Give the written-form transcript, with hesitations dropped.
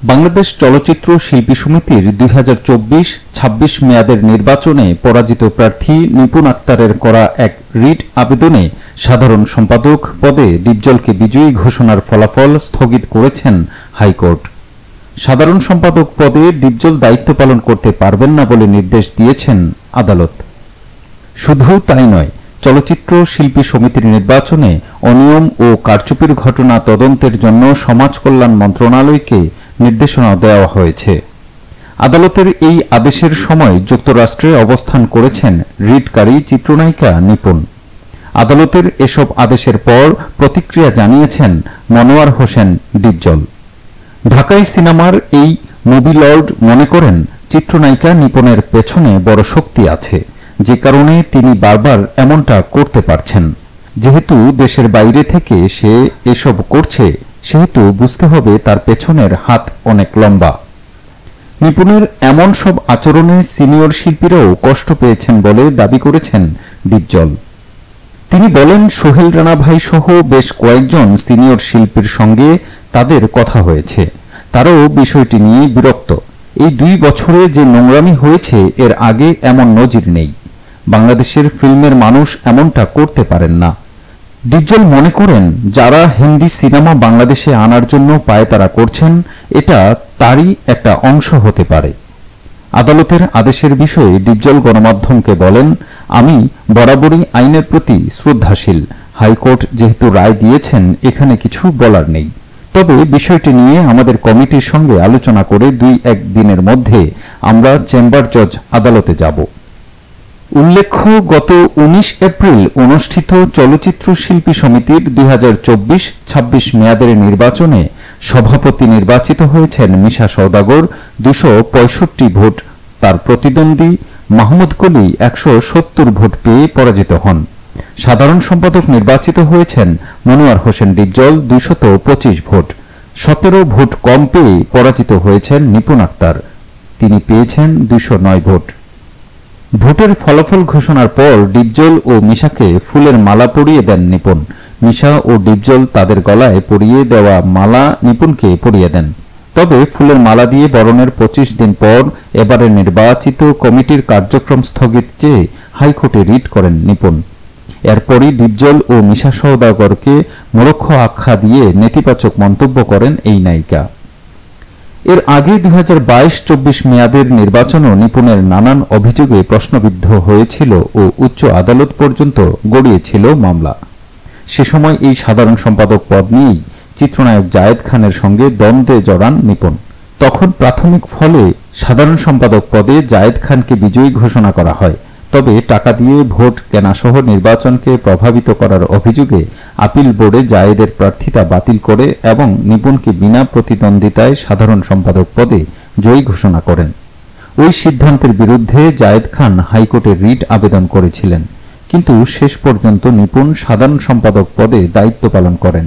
বাংলাদেশ চলচ্চিত্র শিল্পী সমিতির 2024-26 মেয়াদের নির্বাচনে পরাজিত প্রার্থী নিপুণ আক্তারের করা এক রিট আবেদনে সাধারণ সম্পাদক পদে ডিপজলকে বিজয়ী ঘোষণার ফলাফল স্থগিত করেছেন হাইকোর্ট। সাধারণ সম্পাদক পদে ডিপজল দায়িত্ব পালন করতে পারবেন না বলে নির্দেশ দিয়েছেন আদালত। শুধু তাই নয়, চলচ্চিত্র শিল্পী সমিতির নির্বাচনে অনিয়ম ও কারচুপির ঘটনা তদন্তের জন্য সমাজ কল্যাণ মন্ত্রণালয়কে নির্দেশনা দেওয়া হয়েছে। আদালতের এই আদেশের সময় যুক্তরাষ্ট্রে অবস্থান করেছেন রিটকারী চিত্রনায়িকা নিপুণ। আদালতের এসব আদেশের পর প্রতিক্রিয়া জানিয়েছেন মনোয়ার হোসেন ডিপজল। ঢাকাই সিনেমার এই মুভি লর্ড মনে করেন চিত্রনায়িকা নিপুণের পেছনে বড় শক্তি আছে, যে কারণে তিনি বারবার এমনটা করতে পারছেন। যেহেতু দেশের বাইরে থেকে সে এসব করছে, সেহেতু বুঝতে হবে তার পেছনের হাত অনেক লম্বা। নিপুণের এমন সব আচরণে সিনিয়র শিল্পীরাও কষ্ট পেয়েছেন বলে দাবি করেছেন ডিপজল। তিনি বলেন, সোহেল রানা ভাই সহ বেশ কয়েকজন সিনিয়র শিল্পীর সঙ্গে তাদের কথা হয়েছে, তারাও বিষয়টি নিয়ে বিরক্ত। এই 2 বছরে যে নোংরামি হয়েছে, এর আগে এমন নজির নেই। বাংলাদেশের ফিল্মের মানুষ এমনটা করতে পারেন না। ডিপজল মনে করেন, যারা হিন্দি সিনেমা বাংলাদেশে আনার জন্য পায়তারা করছেন, এটা তারই একটা অংশ হতে পারে। আদালতের আদেশের বিষয়ে ডিপজল গণমাধ্যমকে বলেন, আমি বরাবরই আইনের প্রতি শ্রদ্ধাশীল। হাইকোর্ট যেহেতু রায় দিয়েছেন, এখানে কিছু বলার নেই। তবে বিষয়টি নিয়ে আমাদের কমিটির সঙ্গে আলোচনা করে 2-1 দিনের মধ্যে আমরা চেম্বার জজ আদালতে যাব। উল্লেখ্য, গত 19 এপ্রিল অনুষ্ঠিত চলচ্চিত্র শিল্পী সমিতির 2024-26 মেয়াদের নির্বাচনে সভাপতি নির্বাচিত হয়েছেন মিশা সওদাগর 265 ভোট। তার প্রতিদ্বন্দ্বী মাহমুদ কলি 170 ভোট পেয়ে পরাজিত হন। সাধারণ সম্পাদক নির্বাচিত হয়েছেন মনোয়ার হোসেন ডিপজল 225 ভোট। 17 ভোট কম পেয়ে পরাজিত হয়েছেন নিপুণ আক্তার, তিনি পেয়েছেন 209 ভোট। ভোটের ফলাফল ঘোষণার পর ডিপজল ও মিশাকে ফুলের মালা পরিয়ে দেন নিপুণ। মিশা ও ডিপজল তাদের গলায় পরিয়ে দেওয়া মালা নিপুণকে পরিয়ে দেন। তবে ফুলের মালা দিয়ে বরণের 25 দিন পর এবারে নির্বাচিত কমিটির কার্যক্রম স্থগিত চেয়ে হাইকোর্টে রিট করেন নিপুণ। এরপরই ডিপজল ও মিশা সওদাগরকে মূর্খ আখ্যা দিয়ে নেতিবাচক মন্তব্য করেন এই নায়িকা। এর আগে 2022-24 মেয়াদের নির্বাচনও নিপুণের নানান অভিযোগে প্রশ্নবিদ্ধ হয়েছিল ও উচ্চ আদালত পর্যন্ত গড়িয়েছিল মামলা। সে সময় এই সাধারণ সম্পাদক পদ নিয়েই চিত্রনায়ক জায়েদ খানের সঙ্গে দ্বন্দ্বে জড়ান নিপুণ। তখন প্রাথমিক ফলে সাধারণ সম্পাদক পদে জায়েদ খানকে বিজয়ী ঘোষণা করা হয়। তবে টাকা দিয়ে ভোট কেনাসহ নির্বাচনকে প্রভাবিত করার অভিযোগে আপিল বোর্ডে জায়েদের প্রার্থিতা বাতিল করে এবং নিপুণকে বিনা প্রতিদ্বন্দ্বিতায় সাধারণ সম্পাদক পদে জয়ী ঘোষণা করেন। ওই সিদ্ধান্তের বিরুদ্ধে জায়েদ খান হাইকোর্টে রিট আবেদন করেছিলেন, কিন্তু শেষ পর্যন্ত নিপুণ সাধারণ সম্পাদক পদে দায়িত্ব পালন করেন।